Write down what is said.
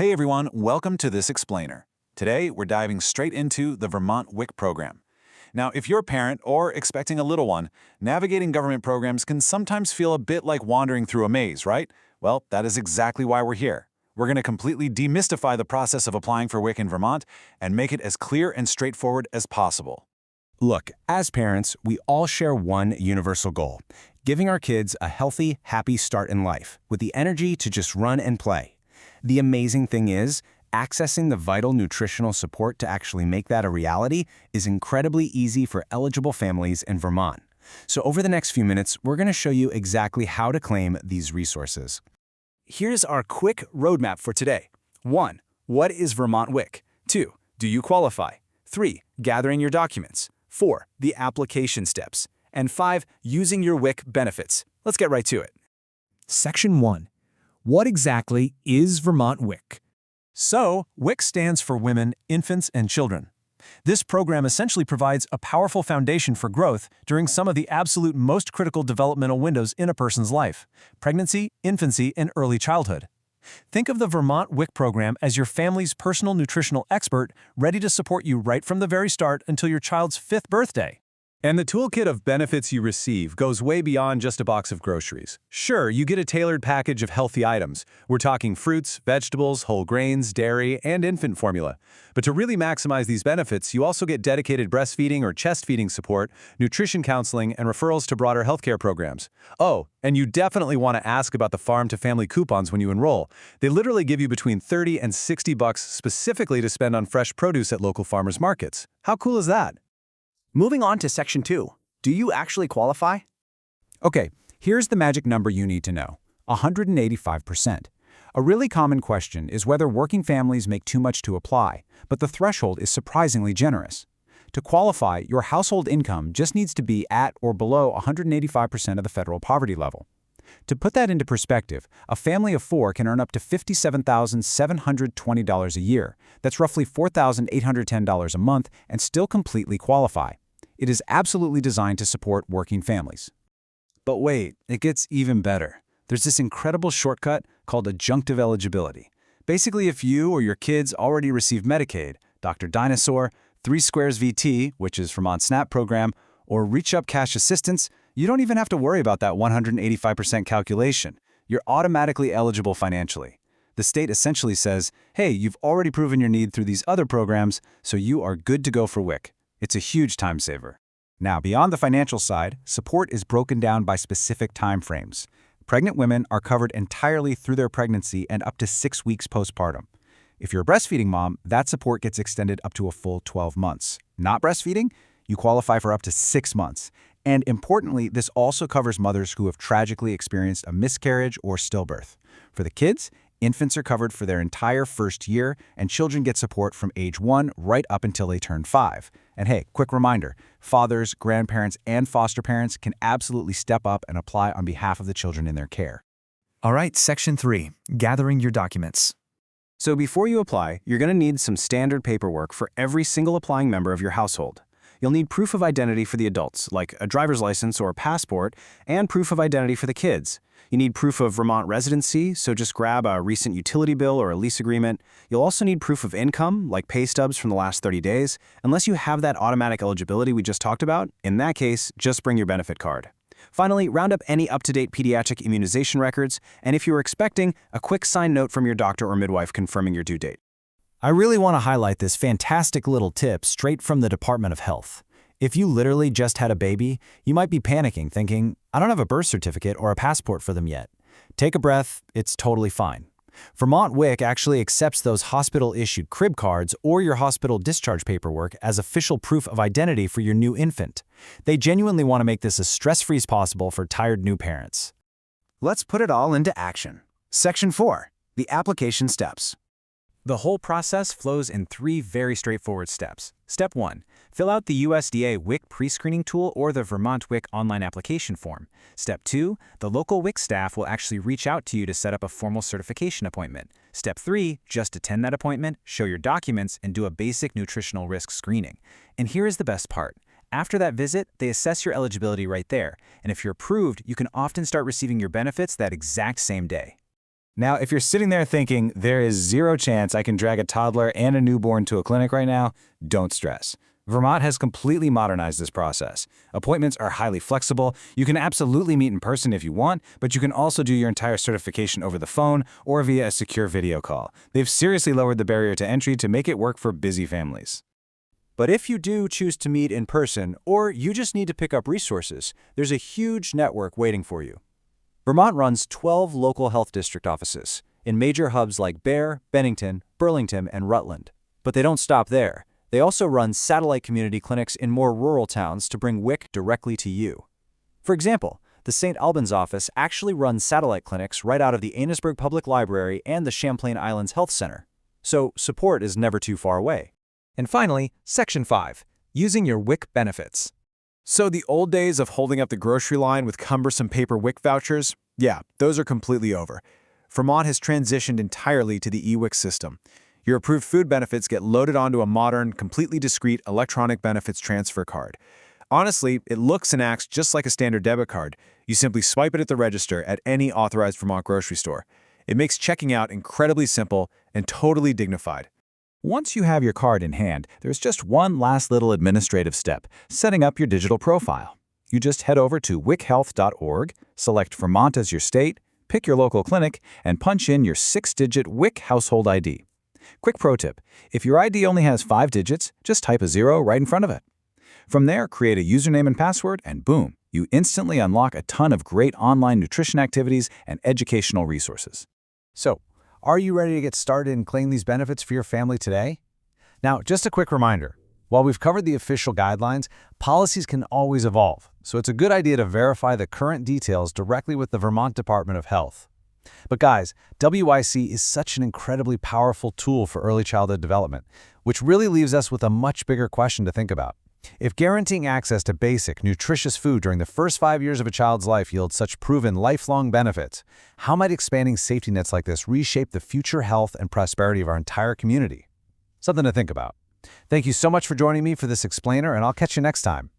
Hey everyone, welcome to This Explainer. Today, we're diving straight into the Vermont WIC program. Now, if you're a parent or expecting a little one, navigating government programs can sometimes feel a bit like wandering through a maze, right? Well, that is exactly why we're here. We're going to completely demystify the process of applying for WIC in Vermont and make it as clear and straightforward as possible. Look, as parents, we all share one universal goal: giving our kids a healthy, happy start in life with the energy to just run and play. The amazing thing is, accessing the vital nutritional support to actually make that a reality is incredibly easy for eligible families in Vermont. So over the next few minutes, we're going to show you exactly how to claim these resources. Here's our quick roadmap for today. 1. What is Vermont WIC? 2. Do you qualify? 3. Gathering your documents. 4. The application steps. And 5. Using your WIC benefits. Let's get right to it. Section 1. What exactly is Vermont WIC? So, WIC stands for Women, Infants, and Children. This program essentially provides a powerful foundation for growth during some of the absolute most critical developmental windows in a person's life: pregnancy, infancy, and early childhood. Think of the Vermont WIC program as your family's personal nutritional expert, ready to support you right from the very start until your child's 5th birthday. And the toolkit of benefits you receive goes way beyond just a box of groceries. Sure, you get a tailored package of healthy items. We're talking fruits, vegetables, whole grains, dairy, and infant formula. But to really maximize these benefits, you also get dedicated breastfeeding or chest feeding support, nutrition counseling, and referrals to broader healthcare programs. Oh, and you definitely want to ask about the farm-to-family coupons when you enroll. They literally give you between $30 and $60 specifically to spend on fresh produce at local farmers markets. How cool is that? Moving on to Section 2. Do you actually qualify? Okay, here's the magic number you need to know: 185%. A really common question is whether working families make too much to apply, but the threshold is surprisingly generous. To qualify, your household income just needs to be at or below 185% of the federal poverty level. To put that into perspective, a family of 4 can earn up to $57,720 a year. That's roughly $4,810 a month, and still completely qualify. It is absolutely designed to support working families. But wait, it gets even better. There's this incredible shortcut called adjunctive eligibility. Basically, if you or your kids already receive Medicaid, Dr. Dinosaur, 3 Squares VT, which is Vermont SNAP program, or Reach Up Cash Assistance, you don't even have to worry about that 185% calculation. You're automatically eligible financially. The state essentially says, hey, you've already proven your need through these other programs, so you are good to go for WIC. It's a huge time saver. Now, beyond the financial side, support is broken down by specific time frames. Pregnant women are covered entirely through their pregnancy and up to 6 weeks postpartum. If you're a breastfeeding mom, that support gets extended up to a full 12 months. Not breastfeeding? You qualify for up to 6 months. And importantly, this also covers mothers who have tragically experienced a miscarriage or stillbirth. For the kids, infants are covered for their entire first year, and children get support from age 1 right up until they turn 5. And hey, quick reminder, fathers, grandparents, and foster parents can absolutely step up and apply on behalf of the children in their care. All right, Section 3. Gathering your documents. So before you apply, you're going to need some standard paperwork for every single applying member of your household. You'll need proof of identity for the adults, like a driver's license or a passport, and proof of identity for the kids. You need proof of Vermont residency, so just grab a recent utility bill or a lease agreement. You'll also need proof of income, like pay stubs from the last 30 days. Unless you have that automatic eligibility we just talked about, in that case, just bring your benefit card. Finally, round up any up-to-date pediatric immunization records, and if you are expecting, a quick signed note from your doctor or midwife confirming your due date. I really want to highlight this fantastic little tip straight from the Department of Health. If you literally just had a baby, you might be panicking, thinking, I don't have a birth certificate or a passport for them yet. Take a breath, it's totally fine. Vermont WIC actually accepts those hospital-issued crib cards or your hospital discharge paperwork as official proof of identity for your new infant. They genuinely want to make this as stress-free as possible for tired new parents. Let's put it all into action. Section 4. The application steps. The whole process flows in 3 very straightforward steps. Step 1. Fill out the USDA WIC pre-screening tool or the Vermont WIC online application form. Step 2. The local WIC staff will actually reach out to you to set up a formal certification appointment. Step 3. Just attend that appointment, show your documents, and do a basic nutritional risk screening. And here is the best part. After that visit, they assess your eligibility right there, and if you're approved, you can often start receiving your benefits that exact same day. Now, if you're sitting there thinking there is zero chance I can drag a toddler and a newborn to a clinic right now, don't stress. Vermont has completely modernized this process. Appointments are highly flexible. You can absolutely meet in person if you want, but you can also do your entire certification over the phone or via a secure video call. They've seriously lowered the barrier to entry to make it work for busy families. But if you do choose to meet in person, or you just need to pick up resources, there's a huge network waiting for you. Vermont runs 12 local health district offices in major hubs like Bear, Bennington, Burlington, and Rutland. But they don't stop there. They also run satellite community clinics in more rural towns to bring WIC directly to you. For example, the St. Albans office actually runs satellite clinics right out of the Annesburg Public Library and the Champlain Islands Health Center. So support is never too far away. And finally, Section 5, using your WIC benefits. So the old days of holding up the grocery line with cumbersome paper WIC vouchers, yeah, those are completely over. Vermont has transitioned entirely to the e-WIC system. Your approved food benefits get loaded onto a modern, completely discrete electronic benefits transfer card. Honestly, it looks and acts just like a standard debit card. You simply swipe it at the register at any authorized Vermont grocery store. It makes checking out incredibly simple and totally dignified. Once you have your card in hand, there's just one last little administrative step, setting up your digital profile. You just head over to wichealth.org, select Vermont as your state, pick your local clinic, and punch in your 6-digit WIC household ID. Quick pro tip, if your ID only has 5 digits, just type a 0 right in front of it. From there, create a username and password, and boom, you instantly unlock a ton of great online nutrition activities and educational resources. So, are you ready to get started and claim these benefits for your family today? Now, just a quick reminder. While we've covered the official guidelines, policies can always evolve, so it's a good idea to verify the current details directly with the Vermont Department of Health. But guys, WIC is such an incredibly powerful tool for early childhood development, which really leaves us with a much bigger question to think about. If guaranteeing access to basic, nutritious food during the first 5 years of a child's life yields such proven lifelong benefits, how might expanding safety nets like this reshape the future health and prosperity of our entire community? Something to think about. Thank you so much for joining me for this explainer, and I'll catch you next time.